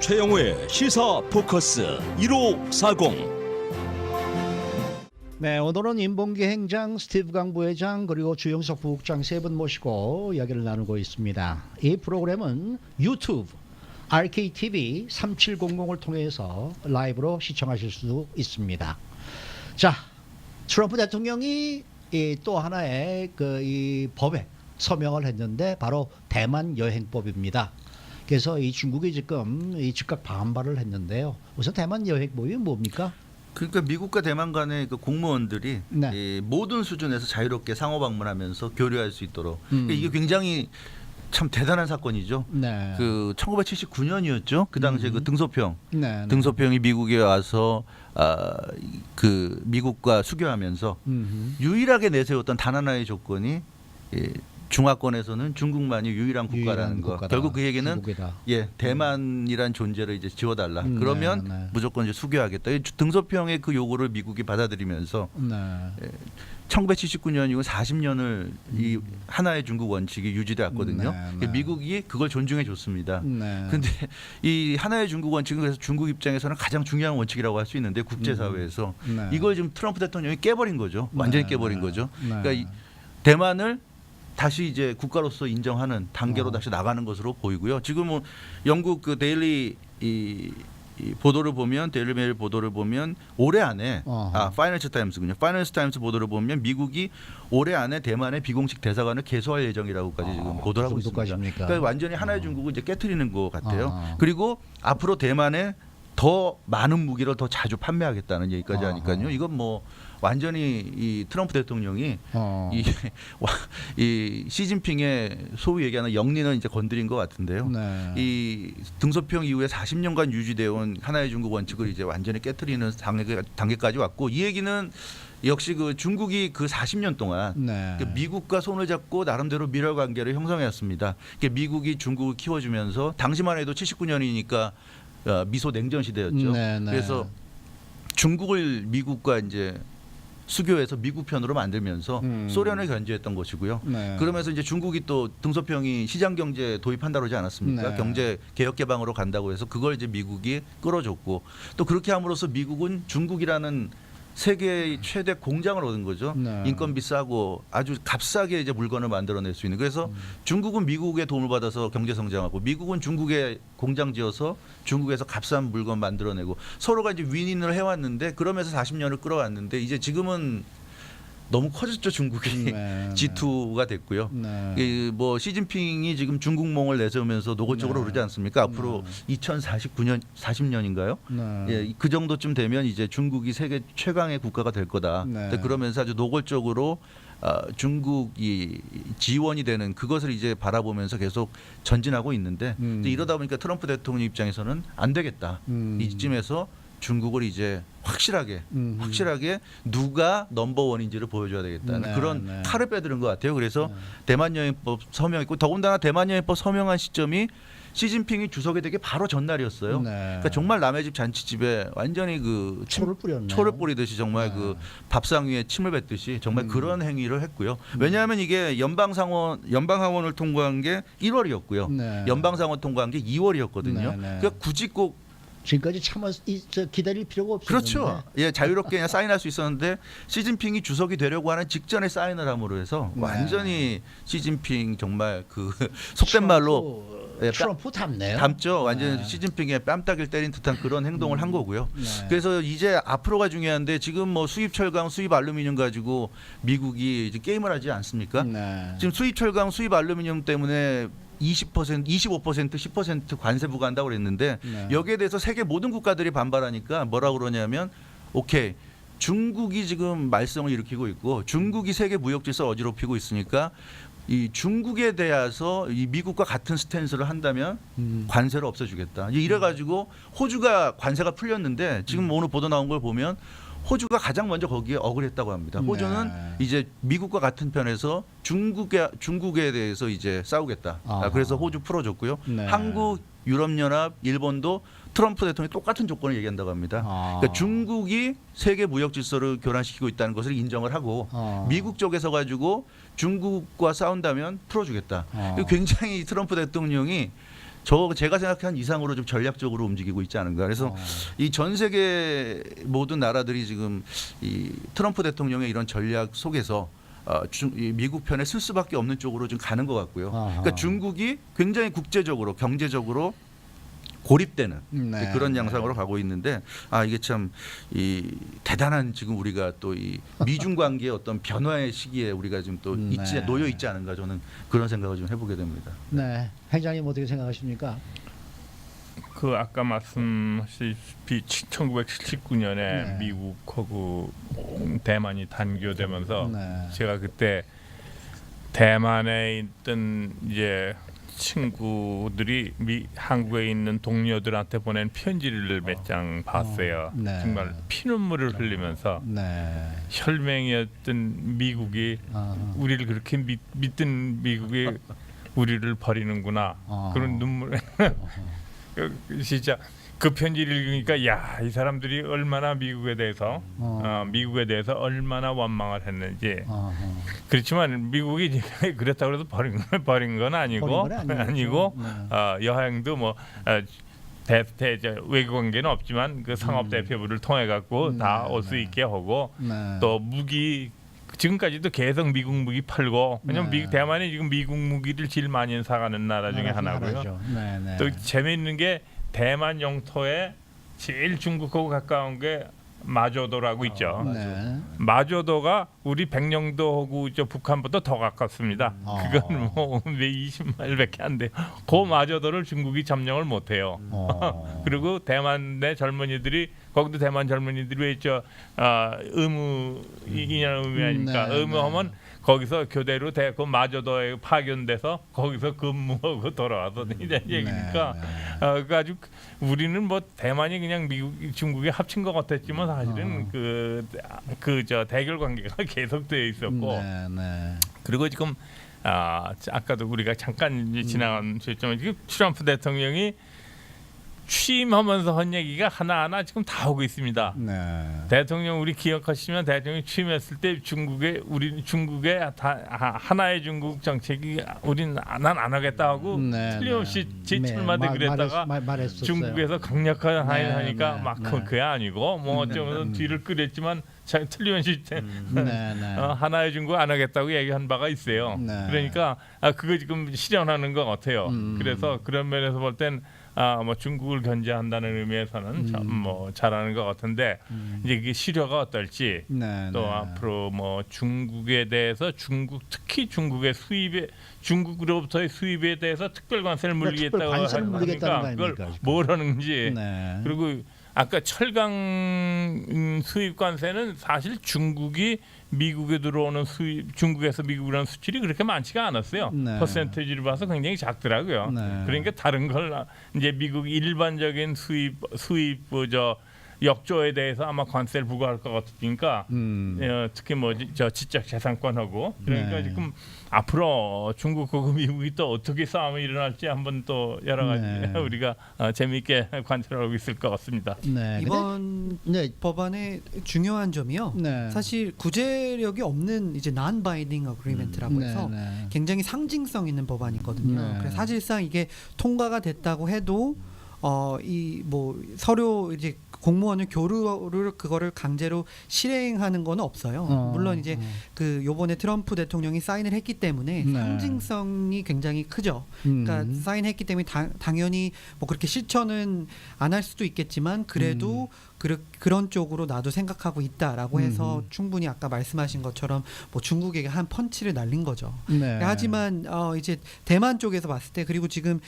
최영우의 시사 포커스 1540. 네, 오늘은 인봉기 행장 스티브 강 부회장 그리고 주영석 부국장 세 분 모시고 이야기를 나누고 있습니다. 이 프로그램은 유튜브 RKTV 3700을 통해서 라이브로 시청하실 수 있습니다. 자, 트럼프 대통령이 또 하나의 이 법에 서명을 했는데 바로 대만 여행법입니다. 그래서 이 중국이 지금 즉각 반발을 했는데요. 우선 대만 여행법이 뭡니까? 그러니까 미국과 대만 간의 그 공무원들이 네. 이 모든 수준에서 자유롭게 상호 방문하면서 교류할 수 있도록 그러니까 이게 굉장히 참 대단한 사건이죠. 네. 그 1979년이었죠. 그 당시에 그 등소평 네, 네. 등소평이 미국에 와서 그 미국과 수교하면서 유일하게 내세웠던 단 하나의 조건이 중화권에서는 중국만이 유일한 국가라는 거. 국가다. 결국 그 얘기는 중국이다. 대만이란 존재를 이제 지워달라. 네, 그러면 네. 무조건 이제 수교하겠다. 이 등소평의 그 요구를 미국이 받아들이면서 네. 1979년 이후 40년을 이 하나의 중국 원칙이 유지돼 왔거든요. 네, 네. 미국이 그걸 존중해 줬습니다. 네. 근데 이 하나의 중국 원칙은 그래서 중국 입장에서는 가장 중요한 원칙이라고 할 수 있는데 국제사회에서 네. 이걸 지금 트럼프 대통령이 깨버린 거죠. 완전히 네, 깨버린 네. 거죠. 네. 그러니까 대만을 다시 이제 국가로서 인정하는 단계로 다시 나가는 것으로 보이고요. 지금은 영국 그 데일리 이 보도를 보면 데일리 메일 보도를 보면 올해 안에 파이낸셜 타임스군요. 파이낸셜 타임스 보도를 보면 미국이 올해 안에 대만의 비공식 대사관을 개소할 예정이라고까지 지금 보도를 하고 그 있습니다. 정도까지입니까? 그러니까 완전히 하나의 중국을 이제 깨트리는 것 같아요. 그리고 앞으로 대만에 더 많은 무기를 더 자주 판매하겠다는 얘기까지 하니까요. 이건 뭐 완전히 이 트럼프 대통령이 이 시진핑의 소위 얘기하는 영린을 이제 건드린 것 같은데요. 네. 이 등소평 이후에 40년간 유지되어 온 하나의 중국 원칙을 이제 완전히 깨트리는 단계까지 왔고, 이 얘기는 역시 그 중국이 그 40년 동안 네. 미국과 손을 잡고 나름대로 밀월 관계를 형성했습니다. 미국이 중국을 키워주면서 당시만 해도 79년이니까 미소 냉전 시대였죠. 네, 네. 그래서 중국을 미국과 이제 수교해서 미국 편으로 만들면서 소련을 견제했던 것이고요. 네. 그러면서 이제 중국이 또 등소평이 시장 경제 도입한다고 그러지 않았습니까? 네. 경제 개혁 개방으로 간다고 해서 그걸 이제 미국이 끌어줬고, 또 그렇게 함으로써 미국은 중국이라는 세계의 최대 공장을 얻은 거죠. 네. 인건비 싸고 아주 값싸게 이제 물건을 만들어낼 수 있는. 그래서 중국은 미국의 도움을 받아서 경제 성장하고, 미국은 중국에 공장 지어서 중국에서 값싼 물건 만들어내고, 서로가 이제 윈윈을 해왔는데, 그러면서 40년을 끌어왔는데 이제 지금은 너무 커졌죠. 중국이. 네, G2가 됐고요. 네. 뭐 시진핑이 지금 중국몽을 내세우면서 노골적으로 네. 그러지 않습니까? 앞으로 2049년 40년인가요? 네. 예, 그 정도쯤 되면 이제 중국이 세계 최강의 국가가 될 거다. 네. 그러면서 아주 노골적으로 중국이 지원이 되는 그것을 이제 바라보면서 계속 전진하고 있는데, 이제 이러다 보니까 트럼프 대통령 입장에서는 안 되겠다. 이쯤에서 중국을 이제 확실하게 누가 넘버원인지를 보여줘야 되겠다는 네, 그런 네. 칼을 빼드는 것 같아요. 그래서 대만 여행법 서명했고, 더군다나 대만 여행법 서명한 시점이 시진핑이 주석이 되기 바로 전날이었어요. 네. 그러니까 정말 남의 집 잔치집에 완전히 그 초를 뿌렸네. 초를 뿌리듯이 정말 네. 그 밥상 위에 침을 뱉듯이 정말 그런 행위를 했고요. 왜냐하면 이게 연방하원을 통과한 게 1월이었고요. 네. 연방상원 통과한 게 2월이었거든요. 네, 네. 그러니까 굳이 꼭 지금까지 기다릴 필요가 없었는데. 그렇죠. 예, 자유롭게 그냥 사인할 수 있었는데, 시진핑이 주석이 되려고 하는 직전에 사인을 함으로 해서 네. 완전히 시진핑 정말 그 속된 말로 트럼프 닮네요. 닮죠. 완전히 네. 시진핑의 뺨따기를 때린 듯한 그런 행동을 한 거고요. 네. 그래서 이제 앞으로가 중요한데, 지금 뭐 수입 철강, 수입 알루미늄 가지고 미국이 이제 게임을 하지 않습니까? 네. 지금 수입 철강, 수입 알루미늄 때문에 20%, 25%, 10% 관세 부과한다고 그랬는데, 네. 여기에 대해서 세계 모든 국가들이 반발하니까 뭐라고 그러냐면, 오케이, 중국이 지금 말썽을 일으키고 있고 중국이 세계 무역 질서를 어지럽히고 있으니까 이 중국에 대해서 이 미국과 같은 스탠스를 한다면 관세를 없애주겠다. 이래가지고 호주가 관세가 풀렸는데, 지금 오늘 보도 나온 걸 보면 호주가 가장 먼저 거기에 억울했다고 합니다. 호주는 네. 이제 미국과 같은 편에서 중국에 대해서 이제 싸우겠다. 그래서 호주 풀어줬고요. 네. 한국, 유럽연합, 일본도 트럼프 대통령이 똑같은 조건을 얘기한다고 합니다. 그러니까 중국이 세계 무역 질서를 교란시키고 있다는 것을 인정을 하고 미국 쪽에서 가지고 중국과 싸운다면 풀어주겠다. 굉장히 트럼프 대통령이 제가 생각한 이상으로 좀 전략적으로 움직이고 있지 않은가. 그래서 이 전 세계 모든 나라들이 지금 이 트럼프 대통령의 이런 전략 속에서 이 미국 편에 쓸 수밖에 없는 쪽으로 좀 가는 것 같고요. 그러니까 중국이 굉장히 국제적으로 경제적으로 고립되는 네, 그런 양상으로 가고 있는데 이게 참 이 대단한 지금 우리가 또 이 미중 관계의 어떤 변화의 시기에 우리가 지금 또 놓여 있지 않은가 저는 그런 생각을 좀 해보게 됩니다. 네, 회장님 어떻게 생각하십니까? 그 아까 말씀하셨듯이 1979년에 미국하고 대만이 단교되면서 제가 그때 대만에 있던 이제 친구들이 한국에 있는 동료들한테 보낸 편지를 몇 장 봤어요. 정말 피눈물을 흘리면서 혈맹이었던 미국이 우리를 그렇게 믿던 미국이 우리를 버리는구나. 그런 눈물. 진짜 그 편지를 읽으니까 야, 이 사람들이 얼마나 미국에 대해서 얼마나 원망을 했는지. 그렇지만 미국이 그렇다고 해서 버린 건 아니고 여행도 뭐 외교 관계는 없지만 그 상업 대표부를 통해 갖고 다 올 수 있게 하고 또 무기 지금까지도 계속 미국 무기 팔고 왜냐면 대만이 지금 미국 무기를 제일 많이 사가는 나라 중에 하나고요. 또 재미있는 게 대만 영토에 제일 중국하고 가까운 게 마조도라고 있죠. 마조도가 우리 백령도하고 북한보다 더 가깝습니다. 그건 뭐 20마일밖에 안 돼요. 그 마조도를 중국이 점령을 못해요. 그리고 대만 내 젊은이들이 거기도 대만 젊은이들이 왜 있죠? 의무 아닙니까? 의무하면 거기서 교대로 그 마저도에 파견돼서 거기서 근무하고 돌아와서 이제 얘기니까 아주 우리는 뭐 대만이 그냥 중국에 합친 것 같았지만 사실은 저 대결 관계가 계속되어 있었고 그리고 지금 아까도 우리가 잠깐 지나간 지금 트럼프 대통령이 취임하면서 한 얘기가 하나하나 지금 다 오고 있습니다. 대통령 우리 기억하시면 대통령이 취임했을 때 우리 중국의 하나의 중국 정책이 우린 난 안 하겠다 하고 틀림없이 재출마도 그랬다가 중국에서 강력한 하니까 막 그게 아니고 뭐 어쩌면 뒤를 끌었지만 틀림없이 하나의 중국 안 하겠다고 얘기한 바가 있어요. 그러니까 그거 지금 실현하는 것 같아요. 그래서 그런 면에서 볼 땐 뭐 중국을 견제한다는 의미에서는 뭐 잘하는 것 같은데 이제 이게 실효가 어떨지 또 앞으로 뭐 중국에 대해서 특히 중국으로부터의 수입에 대해서 특별 관세를 물리겠다고 하니까 그걸 뭘 하는지 그리고 아까 철강 수입 관세는 사실 중국이 미국에 들어오는 중국에서 미국으로 오는 수출이 그렇게 많지가 않았어요. 퍼센테이지를 봐서 굉장히 작더라고요. 그러니까 다른 걸 이제 미국 일반적인 수입 역조에 대해서 아마 관세를 부과할 것 같으니까 특히 뭐 저 지적 재산권하고 그러니까 지금 앞으로 중국하고 미국이 또 어떻게 싸움이 일어날지 한번 또 여러 가지 우리가 재미있게 관찰하고 있을 것 같습니다. 이번 법안의 중요한 점이요. 사실 구제력이 없는 이제 non-binding agreement라고 해서 굉장히 상징성 있는 법안이거든요. 그래서 사실상 이게 통과가 됐다고 해도 이 뭐 서류 이제 공무원을 교류를 그거를 강제로 실행하는 건 없어요. 물론 이제 그 요번에 트럼프 대통령이 사인을 했기 때문에 상징성이 굉장히 크죠. 그러니까 사인했기 때문에 당연히 뭐 그렇게 실천은 안 할 수도 있겠지만 그래도 그런 쪽으로 나도 생각하고 있다라고 해서 충분히 아까 말씀하신 것처럼 뭐 중국에게 한 펀치를 날린 거죠. 하지만 이제 대만 쪽에서 봤을 때 그리고 지금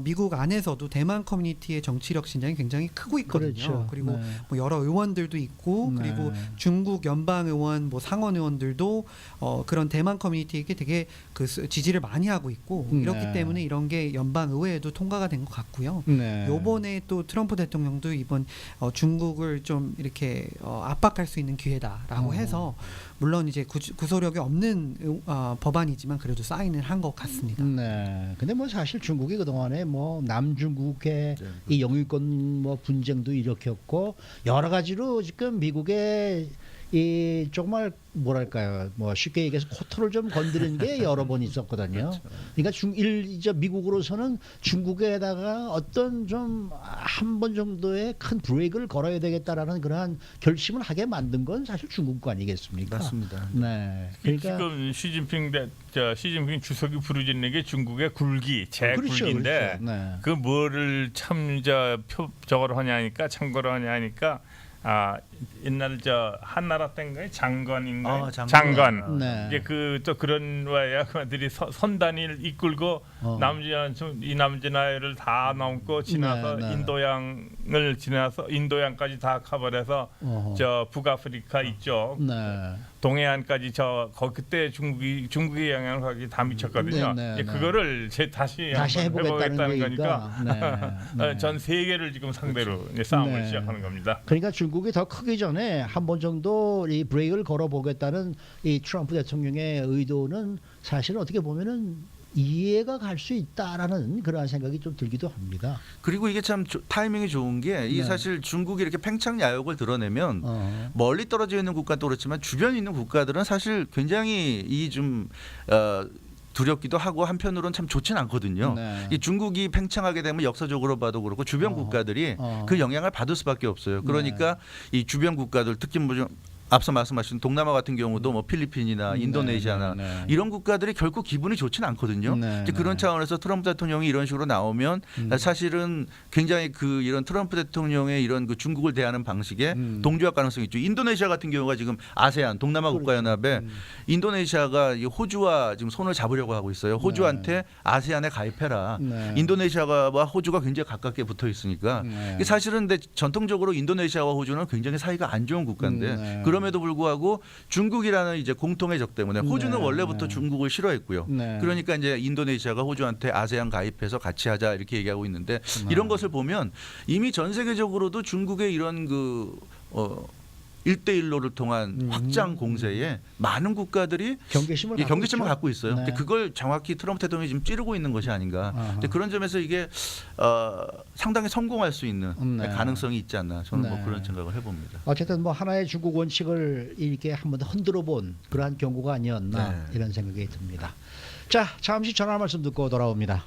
미국 안에서도 대만 커뮤니티의 정치력 신장이 굉장히 크고 있거든요. 그리고 뭐 여러 의원들도 있고 그리고 중국 연방 의원 뭐 상원 의원들도 그런 대만 커뮤니티에게 되게 그 지지를 많이 하고 있고 이렇기 때문에 이런 게 연방 의회에도 통과가 된 것 같고요. 요번에 또 트럼프 대통령도 이번 중국을 좀 이렇게 압박할 수 있는 기회다라고 해서 물론 이제 구속력이 없는 법안이지만 그래도 사인을 한 것 같습니다. 근데 뭐 사실 중국이 그동안에 뭐 남중국의 이 영유권 뭐 분쟁도 일으켰고 여러 가지로 지금 미국의 이 정말 뭐랄까요, 뭐 쉽게 얘기해서 코털을 좀 건드린 게 여러 번 있었거든요. 그러니까 미국으로서는 중국에다가 어떤 좀 한 번 정도의 큰 브레이크를 걸어야 되겠다라는 그러한 결심을 하게 만든 건 사실 중국 아니겠습니까? 맞습니다. 네. 그러니까 지금 시진핑 주석이 부르짖는 게 중국의 굴기, 제굴기인데 그렇죠. 네. 그 뭐를 저거를 하냐니까 참고를 하냐니까 옛날 한나라 때인가요? 장관인가요? 장관. 네. 이제 또 그런 야그들이 선단을 이끌고 이 남진아를 다 넘고 지나서 네. 인도양을 지나서 인도양까지 다 커버해서 저 북아프리카 이쪽 네. 동해안까지 그때 중국의 영향을 거기 다 미쳤거든요. 네. 그거를 다시 해보겠다는 거니까 네. 전 세계를 지금 상대로 이제 싸움을 시작하는 겁니다. 그러니까 중국이 더 크기 전에 한 번 정도 이 브레이크를 걸어보겠다는 이 트럼프 대통령의 의도는 사실 어떻게 보면은 이해가 갈 수 있다라는 그러한 생각이 좀 들기도 합니다. 그리고 이게 참 타이밍이 좋은 게 이 사실 중국이 이렇게 팽창 야욕을 드러내면 멀리 떨어져 있는 국가도 그렇지만 주변에 있는 국가들은 사실 굉장히 이 좀 두렵기도 하고 한편으로는 참 좋진 않거든요. 네. 이 중국이 팽창하게 되면 역사적으로 봐도 그렇고 주변 국가들이 그 영향을 받을 수밖에 없어요. 그러니까 이 주변 국가들 특히 뭐 좀 앞서 말씀하신 동남아 같은 경우도 뭐 필리핀이나 인도네시아나 이런 국가들이 결코 기분이 좋지는 않거든요. 이제 그런 차원에서 트럼프 대통령이 이런 식으로 나오면 사실은 굉장히 이런 트럼프 대통령의 이런 그 중국을 대하는 방식에 동조할 가능성이 있죠. 인도네시아 같은 경우가 지금 아세안 동남아 국가연합에 인도네시아가 호주와 지금 손을 잡으려고 하고 있어요. 호주한테 아세안에 가입해라. 인도네시아와 호주가 굉장히 가깝게 붙어 있으니까 이게 사실은 근데 전통적으로 인도네시아와 호주는 굉장히 사이가 안 좋은 국가인데 그럼에도 불구하고 중국이라는 이제 공통의 적 때문에 호주는 원래부터 중국을 싫어했고요. 그러니까 이제 인도네시아가 호주한테 아세안 가입해서 같이 하자 이렇게 얘기하고 있는데 이런 것을 보면 이미 전 세계적으로도 중국의 이런 1대1로를 통한 확장 공세에 많은 국가들이 경계심을 갖고 있어요. 네. 그걸 정확히 트럼프 대통령이 지금 찌르고 있는 것이 아닌가. 그런 점에서 이게 상당히 성공할 수 있는 가능성이 있지 않나. 저는 뭐 그런 생각을 해봅니다. 어쨌든 뭐 하나의 중국 원칙을 이렇게 한번 흔들어본 그러한 경고가 아니었나 이런 생각이 듭니다. 자, 잠시 전화 말씀 듣고 돌아옵니다.